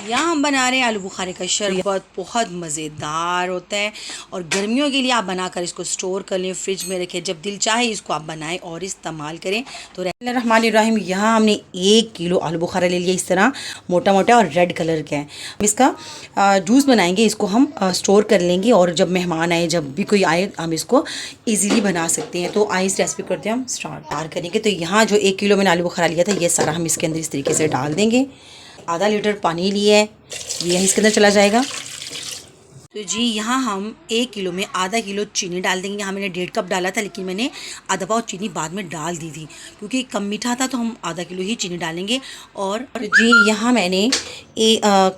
यहाँ हम बना रहे हैं आलू बुखारे का शरबत। बहुत मज़ेदार होता है और गर्मियों के लिए आप बनाकर इसको स्टोर कर लें, फ्रिज में रखें, जब दिल चाहे इसको आप बनाएं और इस्तेमाल करें। तो रहमानिर्रहीम, यहाँ हमने 1 किलो आलू बुखारा ले लिया, इस तरह मोटा मोटा और रेड कलर का है। हम इसका जूस बनाएंगे, इसको हम स्टोर कर लेंगे और जब मेहमान आए, जब भी कोई आए, हम इसको ईज़िली बना सकते हैं। तो आइए इस रेसिपी करते हैं हम स्टार्ट करेंगे। तो यहाँ जो 1 किलो मैंने आलू बुखारा लिया था, ये सारा हम इसके अंदर इस तरीके से डाल देंगे। आधा लीटर पानी लिया है, ये इसके अंदर चला जाएगा। तो जी यहाँ हम 1 किलो में आधा किलो चीनी डाल देंगे। यहाँ मैंने 1.5 कप डाला था, लेकिन मैंने आधा पाव चीनी बाद में डाल दी थी क्योंकि कम मीठा था, तो हम आधा किलो ही चीनी डालेंगे। और जी यहाँ मैंने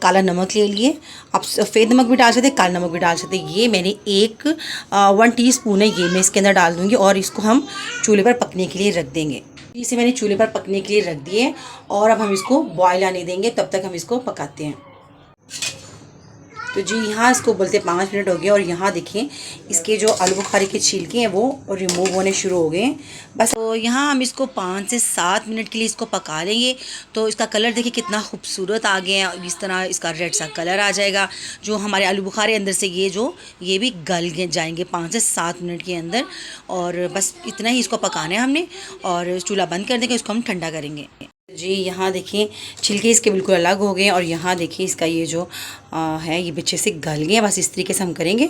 काला नमक ले लिए। आप सफ़ेद नमक भी डाल सकते, काला नमक भी डाल सकते। ये मैंने 1 टीस्पून है, ये मैं इसके अंदर डाल दूँगी और इसको हम चूल्हे पर पकने के लिए रख देंगे। इसे मैंने चूल्हे पर पकने के लिए रख दिए और अब हम इसको बॉयल आने देंगे, तब तक हम इसको पकाते हैं। तो जी यहाँ इसको बोलते 5 मिनट हो गए और यहाँ देखिए इसके जो आलू बुखारे के छिलके हैं वो रिमूव होने शुरू हो गए हैं। बस तो यहाँ हम इसको 5 से 7 मिनट के लिए इसको पका लेंगे। तो इसका कलर देखिए कितना खूबसूरत आ गया है, इस तरह इसका रेड सा कलर आ जाएगा। जो हमारे आलू बुखारे अंदर से ये भी गल जाएंगे 5 से 7 मिनट के अंदर। और बस इतना ही इसको पकाना है हमने और चूल्हा बंद कर देंगे, इसको हम ठंडा करेंगे। जी यहाँ देखिए छिलके इसके बिल्कुल अलग हो गए और यहाँ देखिए इसका ये जो है ये अच्छे से गल गए। बस इस तरीके से हम करेंगे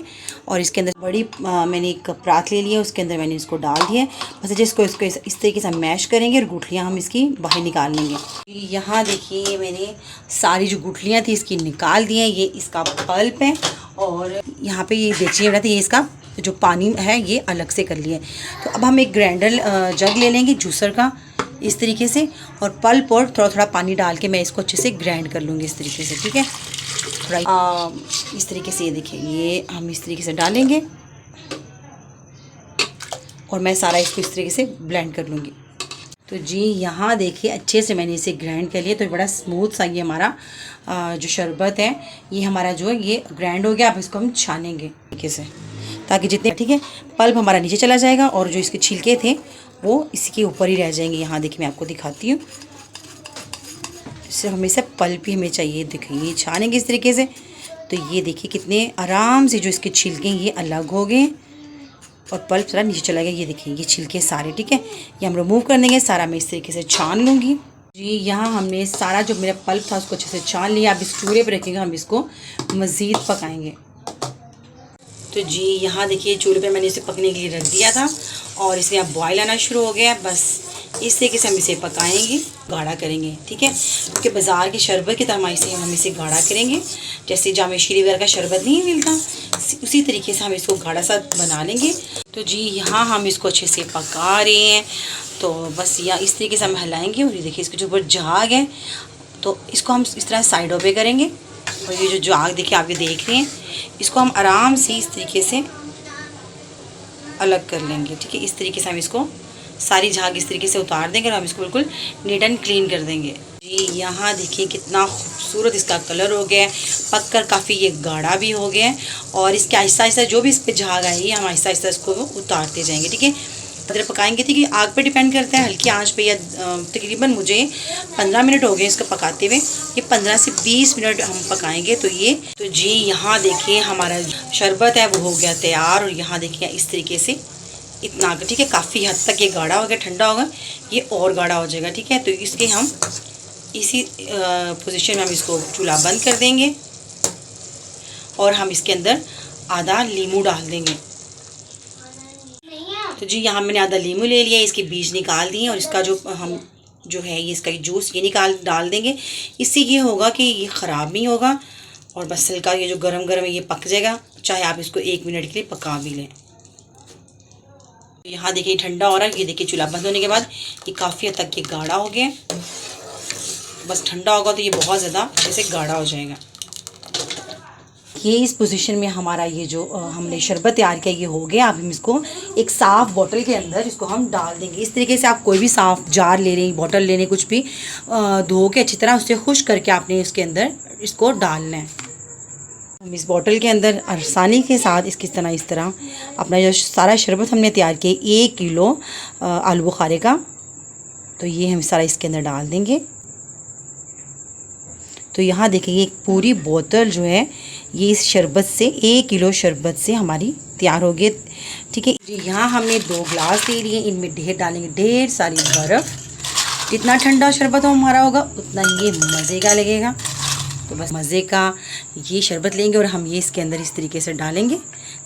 और इसके अंदर बड़ी मैंने एक परात ले लिया, उसके अंदर मैंने इसको डाल दिया है। बस जिसको इसको इस तरीके से मैश करेंगे और गुठलियाँ हम इसकी बाहर निकाल लेंगे। यहाँ देखिए मैंने सारी जो गुठलियाँ थी इसकी निकाल दी हैं। ये इसका पल्प है और यहाँ पे ये देखिए बना था, ये इसका जो पानी है ये अलग से कर लिया है। तो अब हम एक ग्राइंडर जग ले लेंगे जूसर का इस तरीके से, और पल्प और थोड़ा थोड़ा पानी डाल के मैं इसको अच्छे से ग्राइंड कर लूँगी इस तरीके से। ठीक है, थोड़ा इस तरीके से ये देखिए ये हम इस तरीके से डालेंगे और मैं सारा इसको इस तरीके से ब्लेंड कर लूँगी। तो जी यहाँ देखिए अच्छे से मैंने इसे ग्राइंड कर लिया। तो बड़ा स्मूथ सा ये हमारा जो शरबत है ये हमारा जो है ये ग्राइंड हो गया। अब इसको हम छानेंगे तरीके से ताकि जितने, ठीक है, पल्प हमारा नीचे चला जाएगा और जो इसके छिलके थे वो इसके ऊपर ही रह जाएंगे। यहाँ देखिए मैं आपको दिखाती हूँ, इससे हमेशा पल्प ही हमें चाहिए। देखिए ये छानेंगे इस तरीके से। तो ये देखिए कितने आराम से जो इसके छिलके ये अलग हो गए और पल्प सारा नीचे चला गया। ये देखिए ये छिलके सारे, ठीक है, ये हम रिमूव कर देंगे। सारा मैं इस तरीके से छान लूँगी। जी यहाँ हमने सारा जो मेरा पल्प था उसको अच्छे से छान लिया। अब इस चूल्हे पर रखेंगे, हम इसको मज़ीद पकाएंगे। तो जी यहाँ देखिए चूल्हे पे मैंने इसे पकने के लिए रख दिया था और इसमें अब बॉयल आना शुरू हो गया है। बस इस तरीके से हम इसे पकाएंगे, गाढ़ा करेंगे, ठीक है, क्योंकि बाज़ार के शरबत की तरह से हम इसे गाढ़ा करेंगे। जैसे जामे शीरी वगैरह का शरबत नहीं मिलता, उसी तरीके से हम इसको गाढ़ा सा बना लेंगे। तो जी यहाँ हम इसको अच्छे से पका रहे हैं। तो बस यहाँ इस तरीके से हम हिलाएँगे और ये देखिए इसके जो ऊपर झाग है तो इसको हम इस तरह साइडों पर करेंगे। और ये जो झाग देखिए आप ये देख रहे हैं, इसको हम आराम से इस तरीके से अलग कर लेंगे। ठीक है, इस तरीके से हम इसको सारी झाग इस तरीके से उतार देंगे और हम इसको बिल्कुल नीट एंड क्लीन कर देंगे। जी यहाँ देखिए कितना खूबसूरत इसका कलर हो गया है, पककर काफ़ी ये गाढ़ा भी हो गया है। और इसके आहिस्ता आहिस्ता जो भी इस पर झाग आएगी हम आहिस्ता आहिस्ता इसको उतारते जाएंगे। ठीक है, अगर पकाएंगे, ठीक है, आग पे डिपेंड करता है, हल्की आंच पे। या तकरीबन मुझे 15 मिनट हो गए इसको पकाते हुए। ये 15 से 20 मिनट हम पकाएंगे। तो जी यहाँ देखिए हमारा शरबत है वो हो गया तैयार। और यहाँ देखिए इस तरीके से इतना, ठीक है, काफ़ी हद तक ये गाढ़ा हो गया। ठंडा होगा ये और गाढ़ा हो जाएगा। ठीक है, तो इसके हम इसी पोजीशन में हम इसको चूल्हा बंद कर देंगे और हम इसके अंदर आधा नींबू डाल देंगे। तो जी यहाँ मैंने आधा नींबू ले लिया, इसके बीज निकाल दिए और इसका जो है ये इसका जूस ये डाल देंगे। इससे ये होगा कि ये ख़राब नहीं होगा और बस हल्का ये जो गरम गरम है ये पक जाएगा, चाहे आप इसको 1 मिनट के लिए पका भी लें। यहाँ देखिए ठंडा हो रहा है। ये देखिए चूल्हा बंद होने के बाद ये काफ़ी हद तक ये गाढ़ा हो गया। बस ठंडा होगा तो ये बहुत ज़्यादा जैसे गाढ़ा हो जाएगा। ये इस पोजीशन में हमारा ये जो हमने शरबत तैयार किया ये हो गया। अब हम इसको एक साफ़ बोतल के अंदर इसको हम डाल देंगे। इस तरीके से आप कोई भी साफ़ जार ले रहे, बोतल ले रहे, कुछ भी धो के अच्छी तरह उससे खुश करके आपने इसके अंदर इसको डालना है। हम इस बोतल के अंदर आसानी के साथ इस तरह अपना जो सारा शरबत हमने तैयार किया 1 किलो आलू बुखारे का, तो ये हम सारा इसके अंदर डाल देंगे। तो यहाँ देखिए एक पूरी बोतल जो है ये इस शरबत से 1 किलो शरबत से हमारी तैयार हो गई। ठीक है जी। यहाँ हमने 2 ग्लास ले लिए, इनमें डालेंगे ढेर सारी बर्फ़। जितना ठंडा शरबत हमारा होगा उतना ये मज़े का लगेगा। तो बस मज़े का ये शरबत लेंगे और हम ये इसके अंदर इस तरीके से डालेंगे।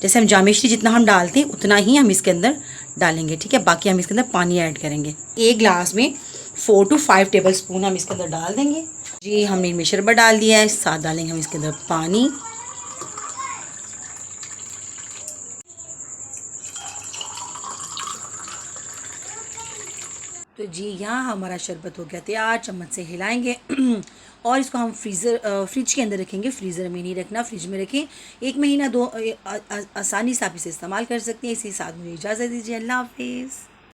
जैसे हम जामिश्री जितना हम डालते हैं उतना ही हम इसके अंदर डालेंगे। ठीक है, बाकी हम इसके अंदर पानी ऐड करेंगे। एक ग्लास में 4 to 5 टेबल स्पून हम इसके अंदर डाल देंगे जी। हमने इनमें शरबत डाल दिया है, साथ डालेंगे हम इसके अंदर पानी। तो जी यहाँ हमारा शरबत हो गया तैयार। चम्मच से हिलाएंगे और इसको हम फ्रिज के अंदर रखेंगे। फ्रीज़र में नहीं रखना, फ्रिज में रखें। 1 महीना 2 आसानी से आप इसे इस्तेमाल कर सकते हैं। इसी साथ मुझे इजाज़त दीजिए। अल्लाह हाफिज़।